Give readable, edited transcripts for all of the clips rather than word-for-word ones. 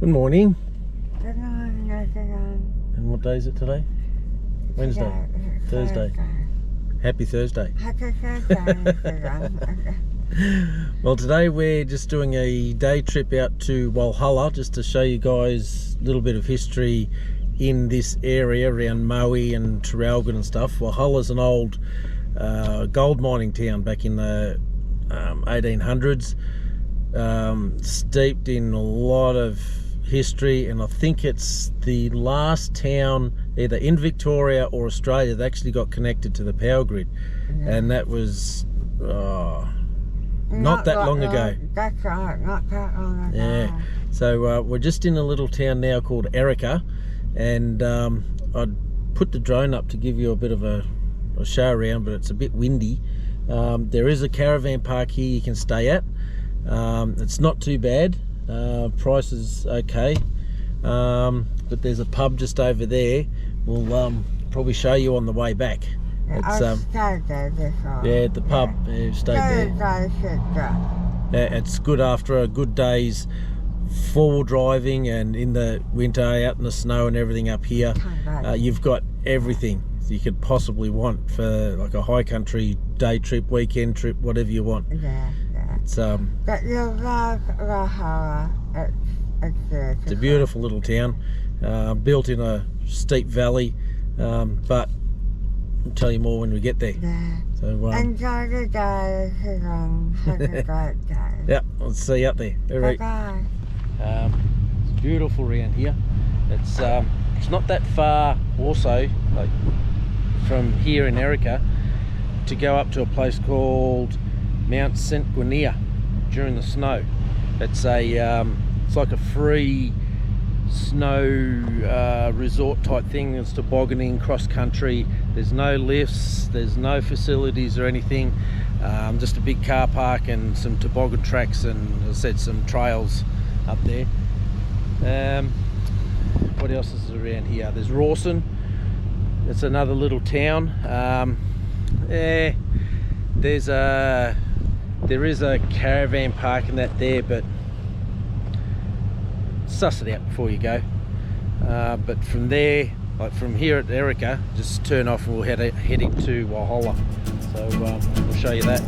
Good morning. Good morning, everyone. And what day is it today? Wednesday. Thursday. Happy Thursday. Happy Thursday, everyone. Well, today we're just doing a day trip out to Walhalla just to show you guys a little bit of history in this area around Maui and Traralgon and stuff. Walhalla's an old gold mining town back in the 1800s, steeped in a lot of history, and I think it's the last town either in Victoria or Australia that actually got connected to the power grid. And that was not that long ago. That's right, not that long ago. Yeah, so we're just in a little town now called Erica, and I'd put the drone up to give you a bit of a show around, but it's a bit windy. There is a caravan park here you can stay at. It's not too bad. Price is okay, but there's a pub just over there. We'll probably show you on the way back. I stayed there before. Yeah, at the pub. Yeah, stayed there. Yeah, it's good after a good day's four-wheel driving, and in the winter out in the snow and everything up here. You've got everything you could possibly want for like a high country day trip, weekend trip, whatever you want. Yeah. It's But you'll love Walhalla. It's a beautiful little town, built in a steep valley, but I'll tell you more when we get there. Yeah. So enjoy the day, everyone. Have a great day. Yeah, I'll see you up there. Bye-bye. It's beautiful around here. It's not that far also, like from here in Erica, to go up to a place called Mount St. Guinea during the snow. It's like a free snow resort type thing. It's tobogganing cross country. There's no lifts, there's no facilities or anything, just a big car park and some toboggan tracks, and as I said, some trails up there. What else is around here? There's Rawson. It's another little town. There is a caravan park and that there, but suss it out before you go. But from there, like from here at Erica, just turn off and we'll heading to Walhalla. So we'll show you that.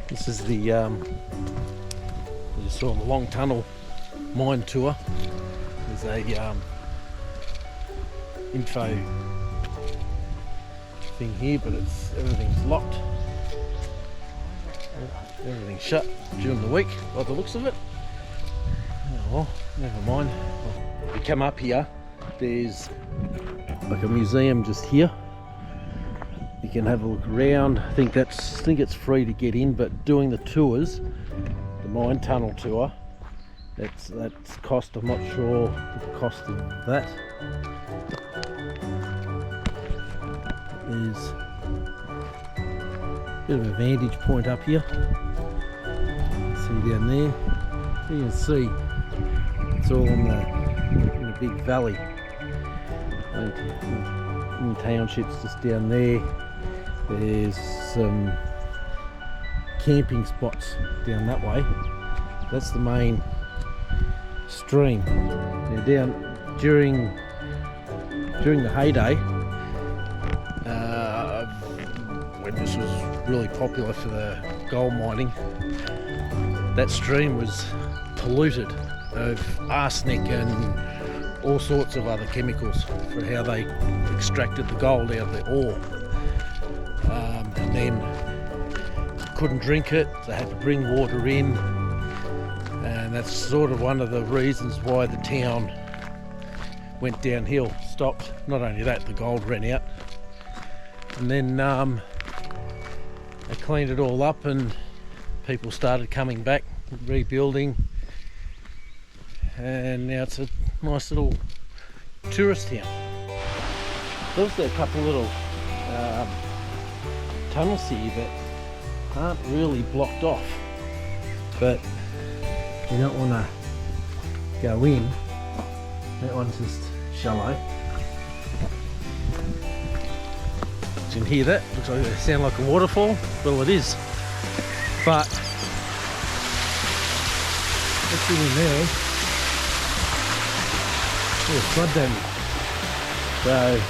This is the you saw the long tunnel mine tour. There's a info thing here, but everything's locked. Everything's shut during the week by the looks of it. Oh well, never mind. If you come up here, there's like a museum just here. You can have a look around. I think it's free to get in, but doing the tours, the mine tunnel tour, that's cost. I'm not sure the cost of that. There's a bit of a vantage point up here. See down there. You can see it's all in the big valley. In townships just down there. There's some camping spots down that way. That's the main stream. Now down during the heyday, when this was really popular for the gold mining, that stream was polluted of arsenic and all sorts of other chemicals for how they extracted the gold out of the ore. And then couldn't drink it, they had to bring water in, and that's sort of one of the reasons why the town went downhill, stopped. Not only that, the gold ran out, and then they cleaned it all up and people started coming back, rebuilding, and now it's a nice little tourist town. There's a couple little tunnels here that aren't really blocked off, but you don't want to go in. That one's just shallow. You can hear that. Looks like it sounds like a waterfall. Well, it is. But what's in there? Oh, flood damage. So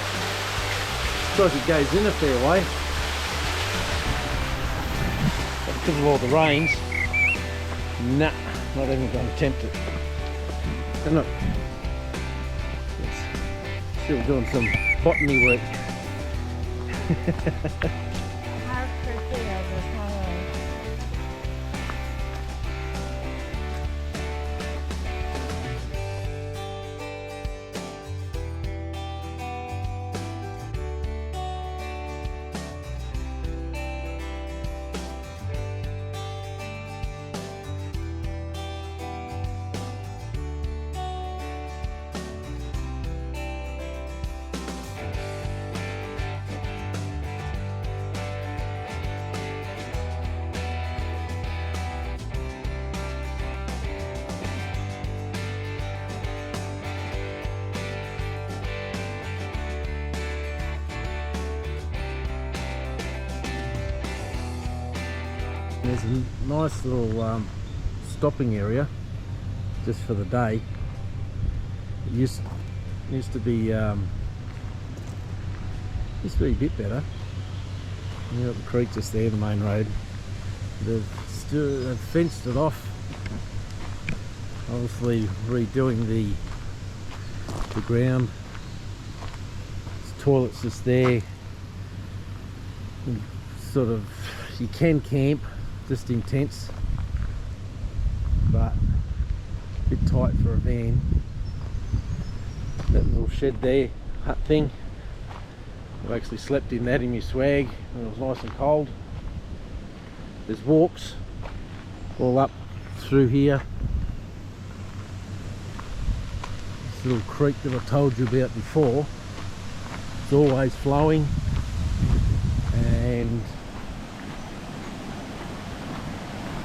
looks like it goes in a fair way. But because of all the rains, nah, not even going to attempt it. And look, it's still doing some botany work. There's a nice little stopping area just for the day. It used to be a bit better. You got the creek just there, the main road. They've fenced it off. Obviously redoing the ground. There's toilets just there. Sort of, you can camp, just in tents, but a bit tight for a van. That little shed there, hut thing, I've actually slept in that in my swag when it was nice and cold. There's walks all up through here. This little creek that I told you about before, it's always flowing, and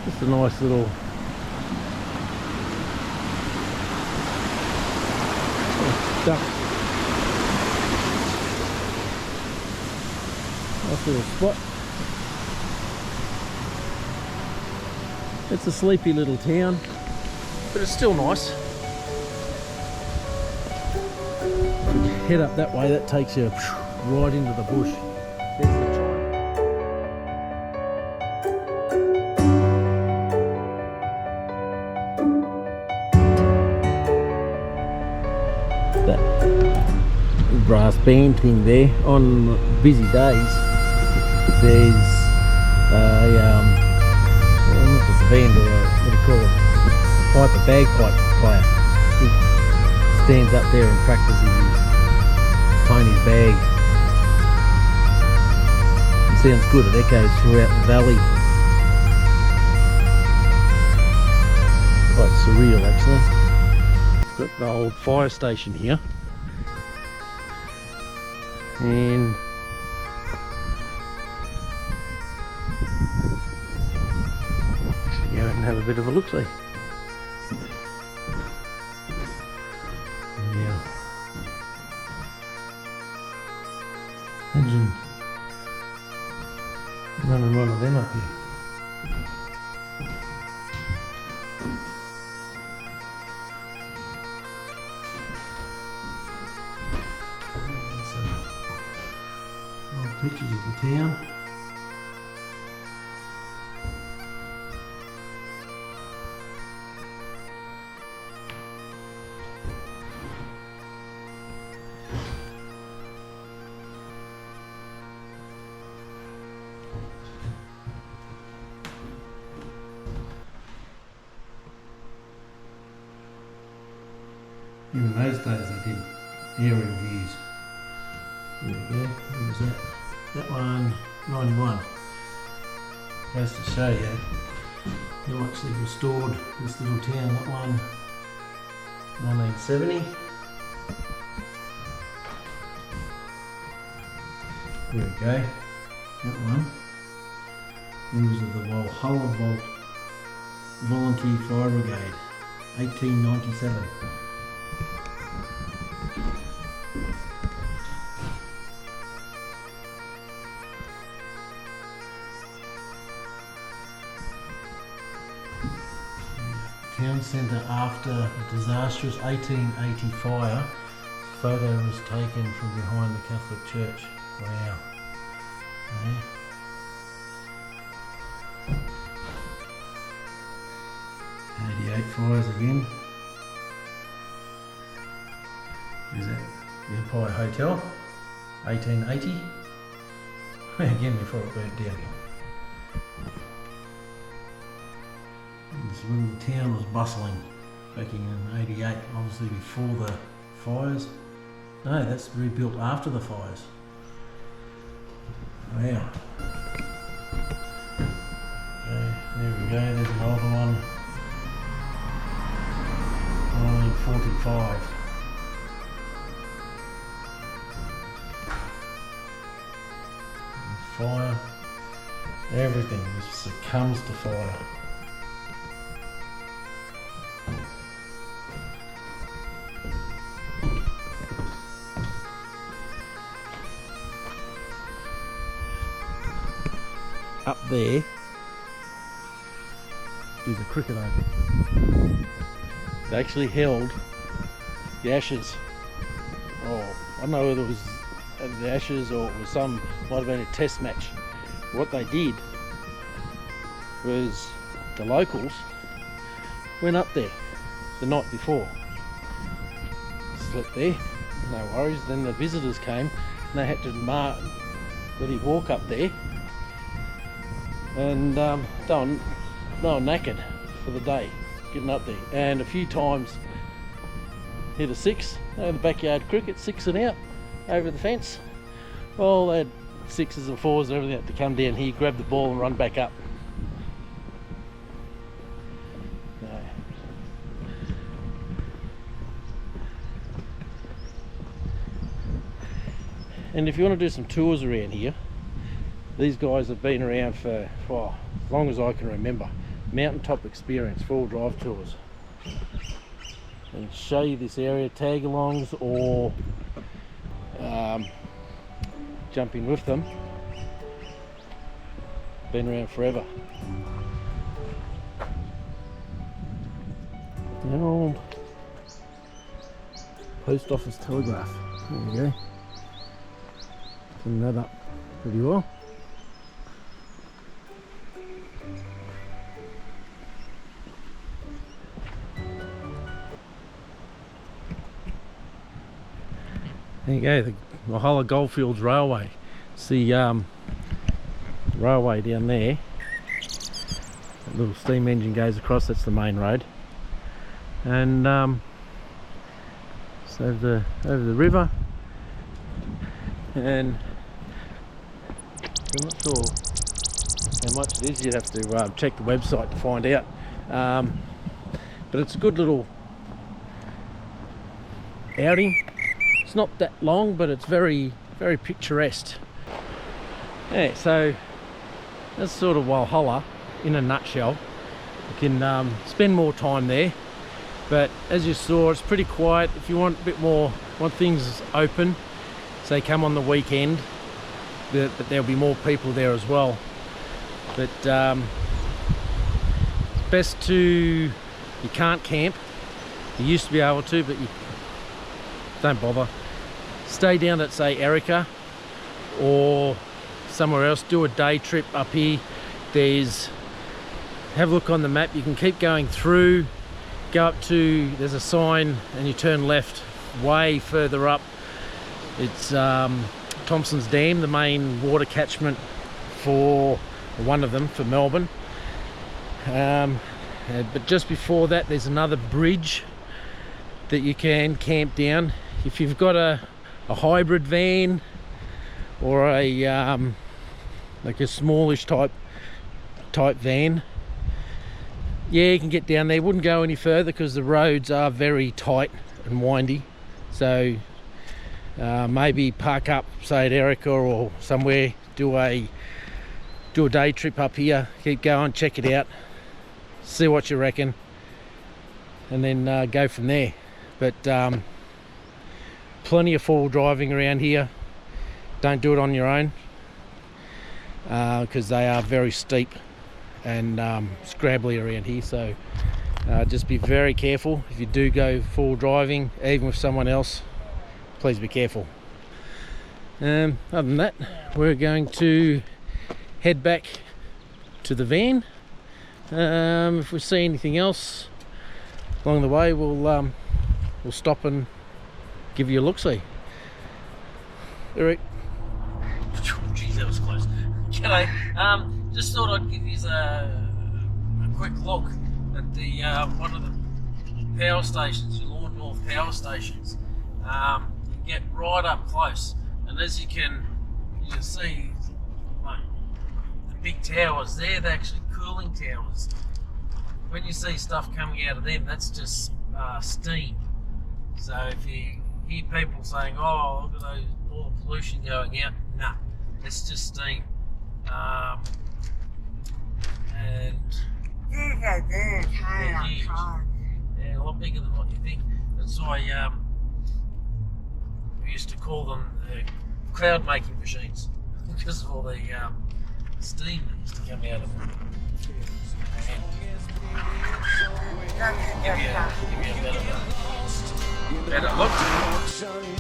just a nice little duck. Nice little spot. It's a sleepy little town, but it's still nice. head up that way, that takes you right into the bush. There's the triangle. That brass band thing there. On busy days, there's not just a band, or what do you call it? A bagpipe player. He stands up there and practices his playing his bag. It sounds good, it echoes throughout the valley. Quite surreal actually. Got the old fire station here. And go and have a bit of a look-see. Yeah. Imagine running one of them up here. Some old pictures of the town. In those days they did aerial views. There we go, what was that? That one, 91. Goes to show you how much they've restored this little town. That one, 1970. There we go, that one. Members of the Walhalla Volunteer Fire Brigade, 1897. Town centre after a disastrous 1880 fire. Photo was taken from behind the Catholic Church. Wow. Okay. 88 fires again. Is that the Empire Hotel? 1880. Again before it burnt down. This little town was bustling back in 88, obviously before the fires. No, that's rebuilt after the fires. Wow. Okay, there we go, there's another one. 1945. Fire. Everything just succumbs to fire. Up there is a cricket oval. They actually held the ashes. Oh, I don't know whether it was the ashes or it was might have been a test match. What they did was the locals went up there the night before, slept there, no worries. Then the visitors came and they had to really walk up there. And they were knackered for the day, getting up there. And a few times hit a six, the backyard cricket, 6 and out, over the fence. Well, they had 6s and 4s and everything had to come down here, grab the ball and run back up. No. And if you want to do some tours around here, these guys have been around for as long as I can remember. Mountaintop experience, 4-wheel drive tours. And show you this area, tag-alongs or jump in with them. Been around forever. The old post office telegraph. There you go. Clean that up pretty well. There you go, the Walhalla Goldfields Railway. It's the railway down there. That little steam engine goes across, that's the main road. And it's over the river. And I'm not sure how much it is, you'd have to check the website to find out. But it's a good little outing. It's not that long, but it's very, very picturesque. Yeah, so that's sort of Walhalla in a nutshell. You can spend more time there, but as you saw, it's pretty quiet. If you want a bit more, want things open, say come on the weekend, but there'll be more people there as well. But it's best to, you can't camp. You used to be able to, but you don't bother. Stay down at, say, Erica or somewhere else. Do a day trip up here. Have a look on the map. You can keep going through, go up to, there's a sign, and you turn left way further up. It's Thompson's Dam, the main water catchment for, one of them for Melbourne. But just before that, there's another bridge that you can camp down. If you've got a hybrid van or a like a smallish type van, yeah, you can get down there. Wouldn't go any further because the roads are very tight and windy. So maybe park up, say at Erica or somewhere, do a day trip up here, keep going, check it out, see what you reckon, and then go from there. But plenty of four-wheel driving around here. Don't do it on your own because they are very steep and scrabbly around here, so just be very careful if you do go four-wheel driving, even with someone else. Please be careful. Other than that, we're going to head back to the van. If we see anything else along the way, we'll stop and give you a look-see. Alright. Jeez, that was close. G'day. Just thought I'd give you a quick look at the one of the power stations, your Lawn North power stations. You get right up close, and as you can see, like, the big towers there, they're actually cooling towers. When you see stuff coming out of them, that's just steam. So if you hear people saying, "Oh, look at all the pollution going out," nah, it's just steam. And these are good they're huge. Yeah, a lot bigger than what you think. That's why we used to call them cloud making machines because of all the steam that used to come out of them. Give you a better look.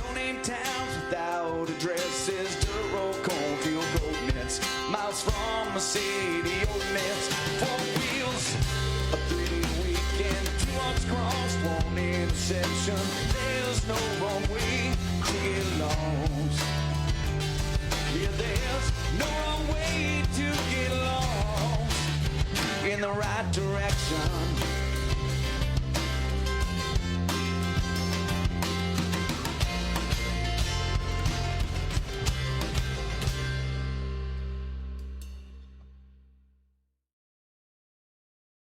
No-name towns without addresses, dirt road, cornfield, goat nets, miles from a city ordinance. 4 wheels, a 3-day weekend, 2 arms crossed, 1 intersection. There's no wrong way to get lost. Yeah, there's no wrong way to get lost. In the right direction,